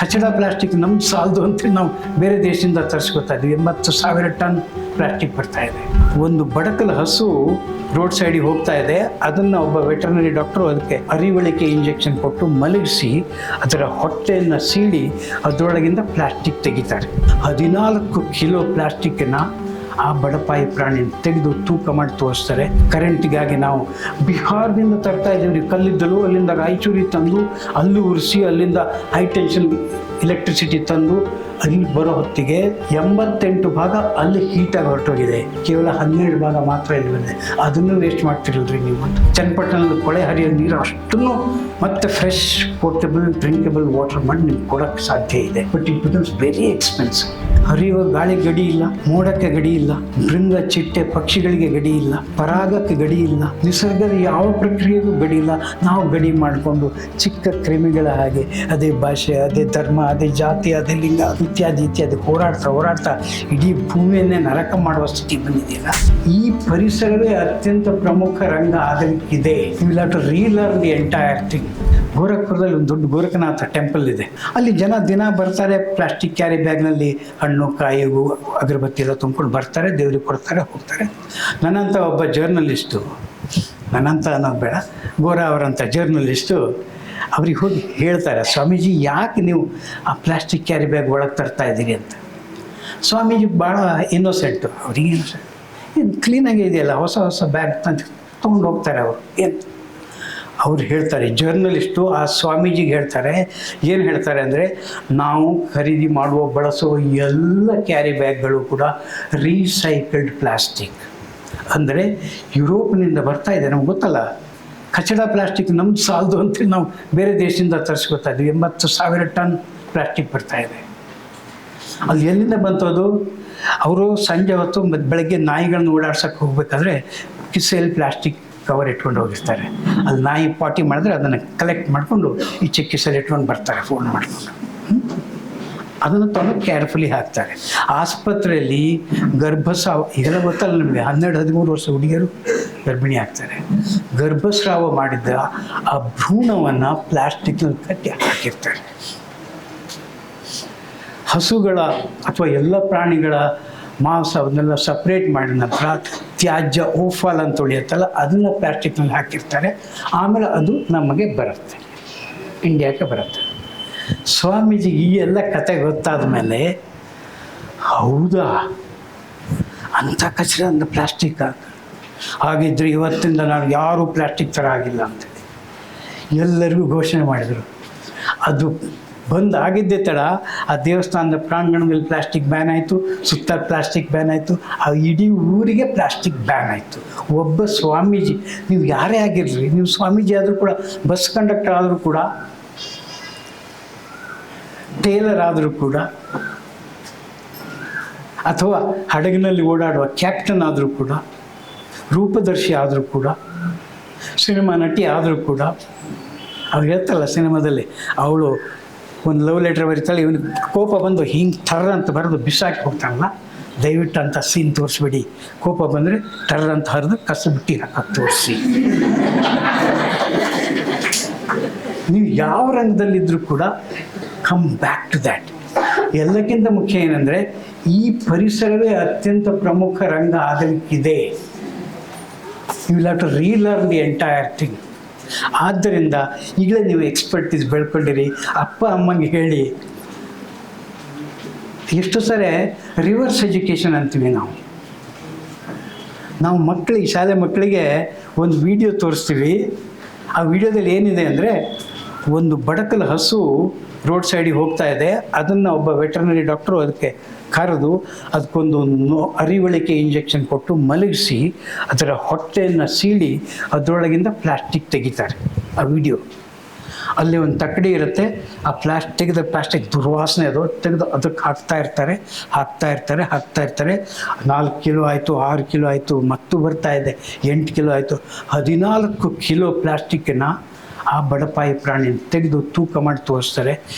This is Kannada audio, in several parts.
ಕಚಡ ಪ್ಲಾಸ್ಟಿಕ್ ನಮ್ಗೆ ಸಾಲದು ಅಂತೇಳಿ ನಾವು ಬೇರೆ ದೇಶದಿಂದ ತರಿಸ್ಕೊತಾ ಇದ್ವಿ. 80,000 ಟನ್ ಪ್ಲಾಸ್ಟಿಕ್ ಬರ್ತಾ ಇದೆ. ಒಂದು ಬಡಕಲ ಹಸು ರೋಡ್ ಸೈಡಿಗೆ ಹೋಗ್ತಾ ಇದೆ, ಅದನ್ನು ಒಬ್ಬ ವೆಟರ್ನರಿ ಡಾಕ್ಟರು ಅದಕ್ಕೆ ಅರಿವಳಿಕೆ ಇಂಜೆಕ್ಷನ್ ಕೊಟ್ಟು ಮಲಗಿಸಿ ಅದರ ಹೊಟ್ಟೆಯನ್ನು ಸೀಳಿ ಅದರೊಳಗಿಂದ ಪ್ಲಾಸ್ಟಿಕ್ ತೆಗಿತಾರೆ. 14 ಕಿಲೋ ಪ್ಲಾಸ್ಟಿಕ್ಕನ್ನು ಆ ಬಡಪಾಯಿ ಪ್ರಾಣಿ ತೆಗೆದು ತೂಕ ಮಾಡಿ ತೋರಿಸ್ತಾರೆ. ಕರೆಂಟಿಗಾಗಿ ನಾವು ಬಿಹಾರದಿಂದ ತರ್ತಾ ಇದ್ದೀವಿ ಕಲ್ಲಿದ್ದಲು, ಅಲ್ಲಿಂದ ರಾಯಚೂರಿಗೆ ತಂದು ಅಲ್ಲಿ ಉರಿಸಿ ಅಲ್ಲಿಂದ ಹೈ ಟೆನ್ಷನ್ ಎಲೆಕ್ಟ್ರಿಸಿಟಿ ತಂದು ಅಲ್ಲಿ ಬರೋ ಹೊತ್ತಿಗೆ 88 ಭಾಗ ಅಲ್ಲಿ ಹೀಟಾಗಿ ಹೊರಟೋಗಿದೆ. ಕೇವಲ 12 ಭಾಗ ಮಾತ್ರ ಇಲ್ಲಿ ಬಂದಿದೆ. ಅದನ್ನು ವೇಸ್ಟ್ ಮಾಡ್ತಿರಲ್ರಿ ನೀವು. ಚನ್ನಪಟ್ಟಣದ ಕೊಳೆ ಹರಿಯೋ ನೀರು ಅಷ್ಟನ್ನು ಮತ್ತೆ ಫ್ರೆಶ್ ಪೋರ್ಟಬಲ್ ಡ್ರಿಂಕಬಲ್ ವಾಟರ್ ಮಾಡಿ ನಿಮ್ಗೆ ಕೊಡೋಕ್ಕೆ ಸಾಧ್ಯ ಇದೆ. But it becomes very expensive. ಹರಿಯುವ ಗಾಳಿ ಗಡಿ ಇಲ್ಲ, ಮೋಡಕ್ಕೆ ಗಡಿ ಇಲ್ಲ, ಮೃಂಗ ಚಿಟ್ಟೆ ಪಕ್ಷಿಗಳಿಗೆ ಗಡಿ ಇಲ್ಲ, ಪರಾಗಕ್ಕೆ ಗಡಿ ಇಲ್ಲ, ನಿಸರ್ಗದ ಯಾವ ಪ್ರಕ್ರಿಯೆಗೂ ಗಡಿ ಇಲ್ಲ. ನಾವು ಗಡಿ ಮಾಡಿಕೊಂಡು ಚಿಕ್ಕ ಕ್ರಿಮಿಗಳ ಹಾಗೆ ಅದೇ ಭಾಷೆ, ಅದೇ ಧರ್ಮ, ಅದೇ ಜಾತಿ, ಅದೇ ಲಿಂಗ ಇತ್ಯಾದಿ ಇತ್ಯಾದಿ ಹೋರಾಡ್ತಾ ಇಡೀ ಭೂಮಿಯನ್ನೇ ನರಕ ಮಾಡುವ ಸ್ಥಿತಿ ಬಂದಿದೆಯಲ್ಲ. ಈ ಪರಿಸರವೇ ಅತ್ಯಂತ ಪ್ರಮುಖ ರಂಗ ಆಗಲಿಕ್ಕಿದೆ. You will have to relearn the entire thing. ಗೋರಖ್ಪುರದಲ್ಲಿ ಒಂದು ದೊಡ್ಡ ಗೋರಖನಾಥ ಟೆಂಪಲ್ ಇದೆ. ಅಲ್ಲಿ ಜನ ದಿನ ಬರ್ತಾರೆ, ಪ್ಲಾಸ್ಟಿಕ್ ಕ್ಯಾರಿ ಬ್ಯಾಗ್ನಲ್ಲಿ ಹಣ್ಣು ಕಾಯಿ ಅಗರಬತ್ತಿ ಎಲ್ಲ ತುಂಬ್ಕೊಂಡು ಬರ್ತಾರೆ, ದೇವ್ರಿಗೆ ಕೊಡ್ತಾರೆ, ಹೋಗ್ತಾರೆ. ನನ್ನಂಥ ಒಬ್ಬ ಜರ್ನಲಿಸ್ಟು, ನನ್ನಂಥ ಅನ್ನೋದು ಬೇಡ, ಗೋರ ಅವರಂಥ ಜರ್ನಲಿಸ್ಟು ಅವ್ರಿಗೆ ಹೋಗಿ ಹೇಳ್ತಾರೆ, ಸ್ವಾಮೀಜಿ ಯಾಕೆ ನೀವು ಆ ಪ್ಲಾಸ್ಟಿಕ್ ಕ್ಯಾರಿ ಬ್ಯಾಗ್ ಒಳಗೆ ತರ್ತಾ ಇದ್ದೀರಿ ಅಂತ. ಸ್ವಾಮೀಜಿ ಭಾಳ ಇನ್ನೋಸೆಂಟು, ಅವ್ರಿಗೆ ಇನ್ನೋಸೆಂಟ್, ಏನು ಕ್ಲೀನಾಗೇ ಇದೆಯಲ್ಲ, ಹೊಸ ಬ್ಯಾಗ್ ತಂದು ತೊಗೊಂಡು ಹೋಗ್ತಾರೆ ಅವರು. ಏನು ಅವ್ರು ಹೇಳ್ತಾರೆ, ಜರ್ನಲಿಸ್ಟು ಆ ಸ್ವಾಮೀಜಿಗೆ ಹೇಳ್ತಾರೆ, ಏನು ಹೇಳ್ತಾರೆ ಅಂದರೆ, ನಾವು ಖರೀದಿ ಮಾಡುವ ಬಳಸುವ ಎಲ್ಲ ಕ್ಯಾರಿ ಬ್ಯಾಗ್ಗಳು ಕೂಡ ರೀಸೈಕಲ್ಡ್ ಪ್ಲಾಸ್ಟಿಕ್. ಅಂದರೆ ಯುರೋಪ್ನಿಂದ ಬರ್ತಾ ಇದೆ, ನಮ್ಗೆ ಗೊತ್ತಲ್ಲ. ಕಚಡ ಪ್ಲಾಸ್ಟಿಕ್ ನಮ್ಗೆ ಸಾಲದು ಅಂತೇಳಿ ನಾವು ಬೇರೆ ದೇಶದಿಂದ ತರಿಸ್ಕೊತಾ ಇದ್ವಿ. 80,000 ಟನ್ ಪ್ಲಾಸ್ಟಿಕ್ ಬರ್ತಾ ಇದೆ. ಅಲ್ಲಿ ಎಲ್ಲಿಂದ ಬಂತು ಅದು? ಅವರು ಸಂಜೆ ಹೊತ್ತು ಮತ್ತು ಬೆಳಗ್ಗೆ ನಾಯಿಗಳನ್ನ ಓಡಾಡ್ಸೋಕ್ಕೆ ಹೋಗ್ಬೇಕಾದ್ರೆ ಕಿಸೆಯಲ್ಲಿ ಪ್ಲಾಸ್ಟಿಕ್ ಕವರ್ ಇಟ್ಕೊಂಡು ಹೋಗಿರ್ತಾರೆ. ಅಲ್ಲಿ ನಾಯಿ ಪಾಟಿ ಮಾಡಿದ್ರೆ ಅದನ್ನು ಕಲೆಕ್ಟ್ ಮಾಡಿಕೊಂಡು ಈಚೆ ಕಿಸೆಯಲ್ಲಿ ಇಟ್ಕೊಂಡು ಬರ್ತಾರೆ ಫೋನ್ ಮಾಡಿಕೊಂಡು. ಅದನ್ನು ತೊಗೊಂಡು ಕೇರ್ಫುಲಿ ಹಾಕ್ತಾರೆ. ಆಸ್ಪತ್ರೆಯಲ್ಲಿ ಗರ್ಭಸ್ರಾವ ಇದೆಲ್ಲ ಗೊತ್ತಲ್ಲ ನಮಗೆ. 12-13 ವರ್ಷ ಹುಡುಗಿಯರು ಗರ್ಭಿಣಿ ಆಗ್ತಾರೆ. ಗರ್ಭಸ್ರಾವ ಮಾಡಿದ್ದ ಆ ಭ್ರೂಣವನ್ನು ಪ್ಲಾಸ್ಟಿಕ್ನಲ್ಲಿ ಕಟ್ಟಿ ಹಾಕಿರ್ತಾರೆ. ಹಸುಗಳ ಅಥವಾ ಎಲ್ಲ ಪ್ರಾಣಿಗಳ ಮಾಂಸ ಅವನ್ನೆಲ್ಲ ಸಪ್ರೇಟ್ ಮಾಡಿದ ನಂತರ ತ್ಯಾಜ್ಯ ಓಫಾಲ್ ಅಂತ ಉಳಿಯುತ್ತಲ್ಲ, ಅದನ್ನು ಪ್ಲಾಸ್ಟಿಕ್ನಲ್ಲಿ ಹಾಕಿರ್ತಾರೆ. ಆಮೇಲೆ ಅದು ನಮಗೆ ಬರುತ್ತೆ, ಇಂಡಿಯಾಕ್ಕೆ ಬರುತ್ತೆ. ಸ್ವಾಮೀಜಿಗೆ ಈ ಎಲ್ಲ ಕತೆ ಗೊತ್ತಾದ ಮೇಲೆ, ಹೌದಾ ಅಂಥ ಕಚರ ಅಂದ್ರೆ ಪ್ಲಾಸ್ಟಿಕ್ ಹಾಗಿದ್ರೆ ಇವತ್ತಿಂದ ನಾನು ಯಾರೂ ಪ್ಲಾಸ್ಟಿಕ್ ಥರ ಆಗಿಲ್ಲ ಅಂತೇಳಿ ಎಲ್ಲರಿಗೂ ಘೋಷಣೆ ಮಾಡಿದರು. ಅದು ಬಂದ್ ಆಗಿದ್ದೇ ತಡ ಆ ದೇವಸ್ಥಾನದ ಪ್ರಾಂಗಣದಲ್ಲಿ ಪ್ಲಾಸ್ಟಿಕ್ ಬ್ಯಾನ್ ಆಯಿತು, ಸುತ್ತ ಪ್ಲಾಸ್ಟಿಕ್ ಬ್ಯಾನ್ ಆಯಿತು, ಆ ಇಡೀ ಊರಿಗೆ ಪ್ಲಾಸ್ಟಿಕ್ ಬ್ಯಾನ್ ಆಯಿತು. ಒಬ್ಬ ಸ್ವಾಮೀಜಿ, ನೀವು ಯಾರೇ ಆಗಿರಲಿ, ನೀವು ಸ್ವಾಮೀಜಿ ಆದರೂ ಕೂಡ, ಬಸ್ ಕಂಡಕ್ಟರ್ ಆದರೂ ಕೂಡ, ಟೇಲರ್ ಆದರೂ ಕೂಡ, ಅಥವಾ ಹಡಗಿನಲ್ಲಿ ಓಡಾಡುವ ಕ್ಯಾಪ್ಟನ್ ಆದರೂ ಕೂಡ, ರೂಪದರ್ಶಿ ಆದರೂ ಕೂಡ, ಸಿನಿಮಾ ನಟಿ ಆದರೂ ಕೂಡ, ಅವ್ರು ಹೇಳ್ತಾರಲ್ಲ ಸಿನಿಮಾದಲ್ಲಿ, ಅವಳು ಒಂದು ಲವ್ ಲೆಟರ್ ಬರೀತಾಳೆ, ಇವನಿಗೆ ಕೋಪ ಬಂದು ಹಿಂಗೆ ಟರ್ರ ಅಂತ ಬರೆದು ಬಿಸಾಕಿ ಹೋಗ್ತಾನಲ್ಲ, ದಯವಿಟ್ಟು ಅಂತ ಸೀನ್ ತೋರಿಸ್ಬೇಡಿ. ಕೋಪ ಬಂದರೆ ಟರ್ರ ಅಂತ ಹರಿದು ಕಸ ಬಿಟ್ಟು ಹಾಕಕ್ಕೆ ತೋರಿಸಿ. ನೀವು ಯಾವ ರಂಗದಲ್ಲಿದ್ದರೂ ಕೂಡ ಕಮ್ ಬ್ಯಾಕ್ ಟು ದ್ಯಾಟ್. ಎಲ್ಲಕ್ಕಿಂತ ಮುಖ್ಯ ಏನಂದರೆ, ಈ ಪರಿಸರವೇ ಅತ್ಯಂತ ಪ್ರಮುಖ ರಂಗ ಆಗಲಿಕ್ಕಿದೆ. You will have to relearn the entire thing. ಆದ್ದರಿಂದ ಈಗಲೇ ನೀವು ಎಕ್ಸ್ಪರ್ಟೀಸ್ ಬೆಳ್ಕೊಂಡಿರಿ. ಅಪ್ಪ ಅಮ್ಮಂಗೆ ಹೇಳಿ. ಎಷ್ಟು ಸರಿ ರಿವರ್ಸ್ ಎಜುಕೇಷನ್ ಅಂತೀವಿ ನಾವು ಮಕ್ಕಳಿಗೆ, ಶಾಲೆ ಮಕ್ಕಳಿಗೆ ಒಂದು ವಿಡಿಯೋ ತೋರಿಸ್ತೀವಿ. ಆ ವಿಡಿಯೋದಲ್ಲಿ ಏನಿದೆ ಅಂದರೆ, ಒಂದು ಬಡಕಲ ಹಸು ರೋಡ್ ಸೈಡಿಗೆ ಹೋಗ್ತಾ ಇದೆ, ಅದನ್ನು ಒಬ್ಬ ವೆಟರ್ನರಿ ಡಾಕ್ಟರು ಅದಕ್ಕೆ ಕರೆದು ಅದಕ್ಕೊಂದು ಅರಿವಳಿಕೆ ಇಂಜೆಕ್ಷನ್ ಕೊಟ್ಟು ಮಲಗಿಸಿ ಅದರ ಹೊಟ್ಟೆಯನ್ನು ಸೀಳಿ ಅದರೊಳಗಿಂದ ಪ್ಲಾಸ್ಟಿಕ್ ತೆಗಿತಾರೆ. ಆ ವಿಡಿಯೋ ಅಲ್ಲಿ ಒಂದು ತಕ್ಕಡಿ ಇರುತ್ತೆ, ಆ ತೆಗೆದ ಪ್ಲಾಸ್ಟಿಕ್ ದುರ್ವಾಸನೆ ಅದು ತೆಗೆದು ಅದಕ್ಕೆ ಹಾಕ್ತಾ ಇರ್ತಾರೆ. 4 ಕಿಲೋ ಆಯಿತು, 6 ಕಿಲೋ ಆಯಿತು, ಮತ್ತು ಬರ್ತಾ ಇದೆ 8 ಕಿಲೋ ಆಯಿತು. 14 ಕಿಲೋ ಪ್ಲಾಸ್ಟಿಕ್ಕನ್ನು ಆ ಬಡಪಾಯಿ ಪ್ರಾಣಿ ತೆಗೆದು ತೂಕ ಮಾಡಿ ತೋರಿಸ್ತಾರೆ.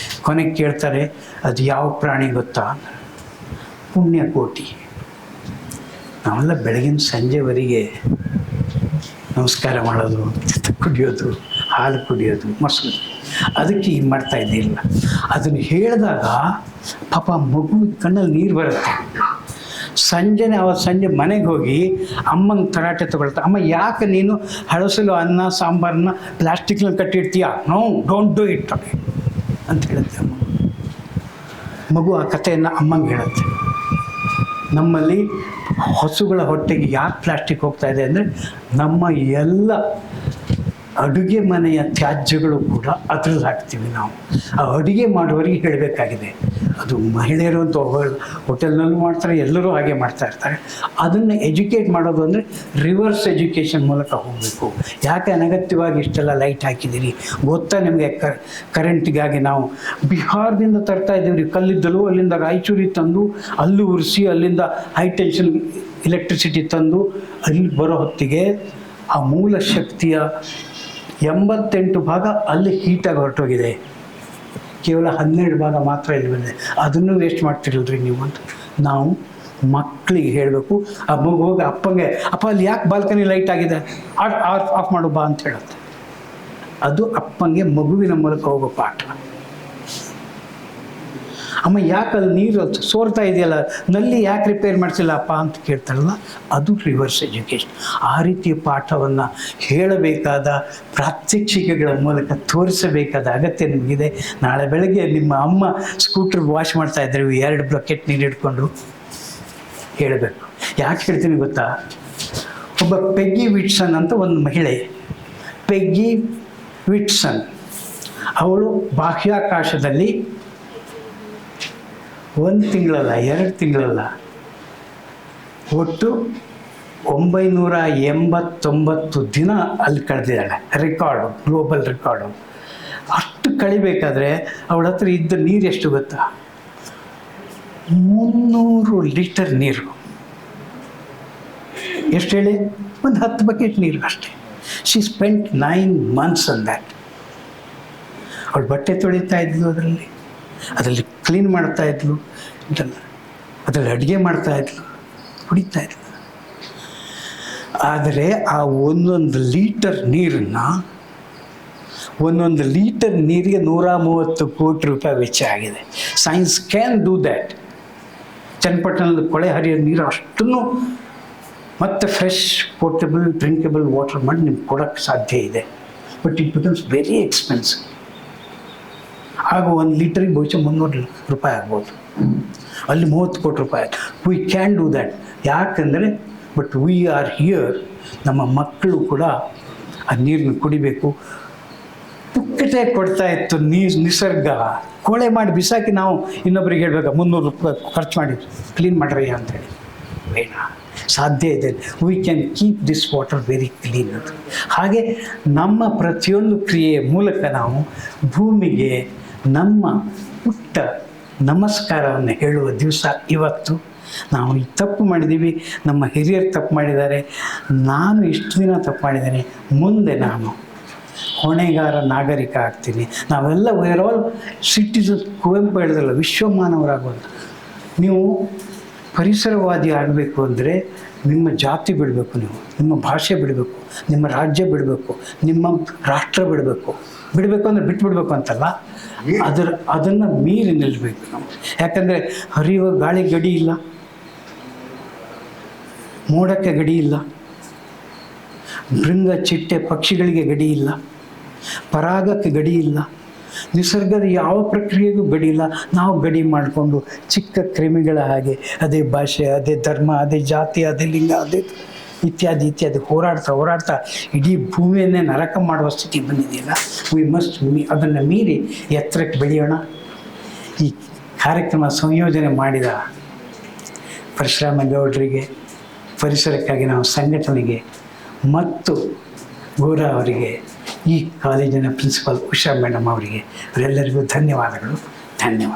ಕೊನೆಗೆ ಕೇಳ್ತಾರೆ, ಅದು ಯಾವ ಪ್ರಾಣಿ ಗೊತ್ತಾ? ಪುಣ್ಯಕೋಟಿ. ನಾವೆಲ್ಲ ಬೆಳಗಿನ ಸಂಜೆವರೆಗೆ ನಮಸ್ಕಾರ ಮಾಡೋದು, ಕುಡಿಯೋದು, ಹಾಲು ಕುಡಿಯೋದು, ಮೊಸರು ಅದಕ್ಕೆ ಈಗ ಮಾಡ್ತಾ ಇದ್ದಿಲ್ಲ. ಅದನ್ನು ಹೇಳಿದಾಗ ಪಾಪ ಮಗುವಿಗೆ ಕಣ್ಣಲ್ಲಿ ನೀರು ಬರುತ್ತೆ. ಸಂಜೆ ಮನೆಗೆ ಹೋಗಿ ಅಮ್ಮಂಗೆ ತರಾಟೆ ತೊಗೊಳ್ತಾ, ಅಮ್ಮ ಯಾಕೆ ನೀನು ಹಳಸಲು ಅನ್ನ ಸಾಂಬಾರನ್ನ ಪ್ಲಾಸ್ಟಿಕ್ನಲ್ಲಿ ಕಟ್ಟಿಡ್ತೀಯಾ? ನೋ, ಡೋಂಟ್ ಡೂ ಇಟ್ ಅಂತ ಹೇಳುತ್ತೆ ಅಮ್ಮ. ಮಗು ಆ ಕಥೆಯನ್ನು ಅಮ್ಮಂಗೆ ಹೇಳುತ್ತೆ. ನಮ್ಮಲ್ಲಿ ಹಸುಗಳ ಹೊಟ್ಟೆಗೆ ಯಾಕೆ ಪ್ಲಾಸ್ಟಿಕ್ ಹೋಗ್ತಾ ಇದೆ ಅಂದರೆ, ನಮ್ಮ ಎಲ್ಲ ಅಡುಗೆ ಮನೆಯ ತ್ಯಾಜ್ಯಗಳು ಕೂಡ ಅದ್ರಲ್ಲಿ ಹಾಕ್ತೀವಿ ನಾವು. ಆ ಅಡುಗೆ ಮಾಡುವವರಿಗೆ ಹೇಳಬೇಕಾಗಿದೆ. ಅದು ಮಹಿಳೆಯರು ಅಂತ ಹೋಟೆಲ್ನಲ್ಲೂ ಮಾಡ್ತಾರೆ, ಎಲ್ಲರೂ ಹಾಗೆ ಮಾಡ್ತಾ ಇರ್ತಾರೆ. ಅದನ್ನು ಎಜುಕೇಟ್ ಮಾಡೋದು ಅಂದರೆ ರಿವರ್ಸ್ ಎಜುಕೇಷನ್ ಮೂಲಕ ಹೋಗಬೇಕು. ಯಾಕೆ ಅನಗತ್ಯವಾಗಿ ಇಷ್ಟೆಲ್ಲ ಲೈಟ್ ಹಾಕಿದ್ದೀರಿ ಗೊತ್ತಾ ನಿಮಗೆ? ಕರೆಂಟಿಗಾಗಿ ನಾವು ಬಿಹಾರದಿಂದ ತರ್ತಾ ಇದ್ದೀವಿ ಕಲ್ಲಿದ್ದಲು, ಅಲ್ಲಿಂದ ರಾಯಚೂರಿಗೆ ತಂದು ಅಲ್ಲಿ ಉರಿಸಿ, ಅಲ್ಲಿಂದ ಹೈ ಟೆನ್ಷನ್ ಎಲೆಕ್ಟ್ರಿಸಿಟಿ ತಂದು ಅಲ್ಲಿ ಬರೋ ಹೊತ್ತಿಗೆ ಆ ಮೂಲ ಶಕ್ತಿಯ 88 ಭಾಗ ಅಲ್ಲಿ ಹೀಟಾಗಿ ಹೊರಟೋಗಿದೆ. ಕೇವಲ 12 ಭಾಗ ಮಾತ್ರ ಇಲ್ಲಿ ಬಂದಿದೆ. ಅದನ್ನು ವೇಸ್ಟ್ ಮಾಡ್ತಿರಲ್ರಿ ನೀವು ಅಂತ ನಾವು ಮಕ್ಕಳಿಗೆ ಹೇಳಬೇಕು. ಆ ಮಗು ಹೋಗಿ ಅಪ್ಪಂಗೆ, ಅಪ್ಪ ಅಲ್ಲಿ ಯಾಕೆ ಬಾಲ್ಕನಿ ಲೈಟ್ ಆಗಿದೆ, ಆಫ್ ಮಾಡು ಬಾ ಅಂತ ಹೇಳುತ್ತೆ. ಅದು ಅಪ್ಪಂಗೆ ಮಗುವಿನ ಮೂಲಕ ಹೋಗೋ ಪಾಠ. ಅಮ್ಮ ಯಾಕೆ ಅಲ್ಲಿ ನೀರು ಸೋರ್ತಾ ಇದೆಯಲ್ಲ, ನಲ್ಲಿ ಯಾಕೆ ರಿಪೇರ್ ಮಾಡಿಸಿಲ್ಲ ಅಪ್ಪ ಅಂತ ಕೇಳ್ತಾರಲ್ಲ, ಅದು ರಿವರ್ಸ್ ಎಜುಕೇಷನ್. ಆ ರೀತಿಯ ಪಾಠವನ್ನು ಹೇಳಬೇಕಾದ, ಪ್ರಾತ್ಯಕ್ಷಿಕೆಗಳ ಮೂಲಕ ತೋರಿಸಬೇಕಾದ ಅಗತ್ಯ ನಿಮಗಿದೆ. ನಾಳೆ ಬೆಳಗ್ಗೆ ನಿಮ್ಮ ಅಮ್ಮ ಸ್ಕೂಟರ್ ವಾಶ್ ಮಾಡ್ತಾ ಇದ್ದಾರೆ, 2 ಬಕೆಟ್ ನೀರು ಹಿಡ್ಕೊಂಡು ಹೇಳಬೇಕು. ಯಾಕೆ ಹೇಳ್ತೀನಿ ಗೊತ್ತಾ? ಒಬ್ಬ ಪೆಗ್ಗಿ ವಿಟ್ಸನ್ ಅಂತ ಒಂದು ಮಹಿಳೆ, ಪೆಗ್ಗಿ ವಿಟ್ಸನ್, ಅವಳು ಬಾಹ್ಯಾಕಾಶದಲ್ಲಿ 1 ತಿಂಗಳಲ್ಲ 2 ತಿಂಗಳಲ್ಲ, ಒಟ್ಟು 989 ದಿನ ಅಲ್ಲಿ ಕಳೆದಿದ್ದಾಳೆ. Record, global record. ಅಷ್ಟು ಕಳಿಬೇಕಾದ್ರೆ ಅವಳ ಹತ್ರ ಇದ್ದ ನೀರು ಎಷ್ಟು ಗೊತ್ತಾ? 300 ಲೀಟರ್ ನೀರು. ಎಷ್ಟು ಹೇಳಿ? ಒಂದು 10 ಬಕೆಟ್ ನೀರು ಅಷ್ಟೇ. She spent 9 months on that. ಅವಳು ಬಟ್ಟೆ ತೊಳಿತಾ ಇದ್ಲು, ಅದರಲ್ಲಿ ಕ್ಲೀನ್ ಮಾಡ್ತಾ ಇದ್ಲು, ಅದರಲ್ಲಿ ಅಡುಗೆ ಮಾಡ್ತಾ ಇದ್ಲು, ಕುಡಿತಾ ಇದ್ಲು. ಆದರೆ ಆ 1 ಲೀಟರ್ ನೀರನ್ನು, 1 ಲೀಟರ್ ನೀರಿಗೆ 130 ಕೋಟಿ ರೂಪಾಯಿ ವೆಚ್ಚ ಆಗಿದೆ. Science can do that. ಚನ್ನಪಟ್ಟಣದಲ್ಲಿ ಕೊಳೆ ಹರಿಯೋ ನೀರು ಅಷ್ಟನ್ನು ಮತ್ತು ಫ್ರೆಶ್ ಪೋರ್ಟಬಲ್ ಡ್ರಿಂಕಬಲ್ ವಾಟರ್ ಮಾಡಿ ನಿಮ್ಗೆ ಕೊಡೋಕ್ಕೆ ಸಾಧ್ಯ ಇದೆ. But it becomes very expensive. ಆಗ 1 ಲೀಟರಿಗೆ ಬಹುಶಃ 300 ರೂಪಾಯಿ ಆಗ್ಬೋದು, ಅಲ್ಲಿ 30 ಕೋಟಿ ರೂಪಾಯಿ. We can do that. ಯಾಕಂದರೆ ಬಟ್ ವಿ ಆರ್ ಹಿಯರ್. ನಮ್ಮ ಮಕ್ಕಳು ಕೂಡ ಆ ನೀರನ್ನು ಕುಡಿಬೇಕು. ಪುಕ್ಕಟೆ ಕೊಡ್ತಾ ಇತ್ತು ನಿಸರ್ಗ. ಕೊಳೆ ಮಾಡಿ ಬಿಸಾಕಿ ನಾವು ಇನ್ನೊಬ್ಬರಿಗೆ ಹೇಳ್ಬೇಕು 300 ರೂಪಾಯಿ ಖರ್ಚು ಮಾಡಿ ಕ್ಲೀನ್ ಮಾಡ್ರಿ ಅಂತೇಳಿ. ಬೇಡ, ಸಾಧ್ಯ ಇದೆ. We can keep this water very clean ಅಂತ. ಹಾಗೆ ನಮ್ಮ ಪ್ರತಿಯೊಂದು ಕ್ರಿಯೆಯ ಮೂಲಕ ನಾವು ಭೂಮಿಗೆ ನಮ್ಮ ಪುಟ್ಟ ನಮಸ್ಕಾರವನ್ನು ಹೇಳುವ ದಿವಸ ಇವತ್ತು. ನಾವು ಈ ತಪ್ಪು ಮಾಡಿದ್ದೀವಿ, ನಮ್ಮ ಹಿರಿಯರು ತಪ್ಪು ಮಾಡಿದ್ದಾರೆ, ನಾನು ಇಷ್ಟು ದಿನ ತಪ್ಪು ಮಾಡಿದ್ದೇನೆ, ಮುಂದೆ ನಾನು ಹೊಣೆಗಾರ ನಾಗರಿಕ ಆಗ್ತೀನಿ. ನಾವೆಲ್ಲ ವೇರ್ ಆಲ್ ಸಿಟಿಸನ್. ಕುವೆಂಪು ಹೇಳಿದ್ರಲ್ಲ, ವಿಶ್ವಮಾನವರಾಗುವಂಥ. ನೀವು ಪರಿಸರವಾದಿ ಆಗಬೇಕು ಅಂದರೆ ನಿಮ್ಮ ಜಾತಿ ಬಿಡಬೇಕು, ನಿಮ್ಮ ಭಾಷೆ ಬಿಡಬೇಕು, ನಿಮ್ಮ ರಾಜ್ಯ ಬಿಡಬೇಕು, ನಿಮ್ಮ ರಾಷ್ಟ್ರ ಬಿಡಬೇಕು ಅಂದರೆ ಬಿಟ್ಬಿಡ್ಬೇಕು ಅಂತಲ್ಲ, ಅದನ್ನು ಮೀರಿ ನಿಲ್ಲಬೇಕು ನಾವು. ಯಾಕಂದರೆ ಹರಿಯುವ ಗಾಳಿ ಗಡಿ ಇಲ್ಲ, ಮೋಡಕ್ಕೆ ಗಡಿ ಇಲ್ಲ, ಮೃಂಗ ಚಿಟ್ಟೆ ಪಕ್ಷಿಗಳಿಗೆ ಗಡಿ ಇಲ್ಲ, ಪರಾಗಕ್ಕೆ ಗಡಿ ಇಲ್ಲ, ನಿಸರ್ಗದ ಯಾವ ಪ್ರಕ್ರಿಯೆಗೂ ಗಡಿ ಇಲ್ಲ. ನಾವು ಗಡಿ ಮಾಡಿಕೊಂಡು ಚಿಕ್ಕ ಕ್ರಿಮಿಗಳ ಹಾಗೆ ಅದೇ ಭಾಷೆ, ಅದೇ ಧರ್ಮ, ಅದೇ ಜಾತಿ, ಅದೇ ಲಿಂಗ, ಅದೇ ಇತ್ಯಾದಿ ಇತ್ಯಾದಿ ಹೋರಾಡ್ತಾ ಇಡೀ ಭೂಮಿಯನ್ನೇ ನರಕ ಮಾಡುವ ಸ್ಥಿತಿ ಬಂದಿದೆಯಲ್ಲ. ವಿ ಮಸ್ಟ್ ಅದನ್ನು ಮೀರಿ ಎತ್ತರಕ್ಕೆ ಬೆಳೆಯೋಣ. ಈ ಕಾರ್ಯಕ್ರಮ ಸಂಯೋಜನೆ ಮಾಡಿದ ಪರಶುರಾಮೇಗೌಡರಿಗೆ, ಪರಿಸರಕ್ಕಾಗಿ ನಾವು ಸಂಘಟನೆಗೆ ಮತ್ತು ಗೋರಾ ಅವರಿಗೆ, ಈ ಕಾಲೇಜಿನ ಪ್ರಿನ್ಸಿಪಾಲ್ ಉಷಾ ಮೇಡಮ್ ಅವರಿಗೆ, ಅವರೆಲ್ಲರಿಗೂ ಧನ್ಯವಾದಗಳು. Thank you.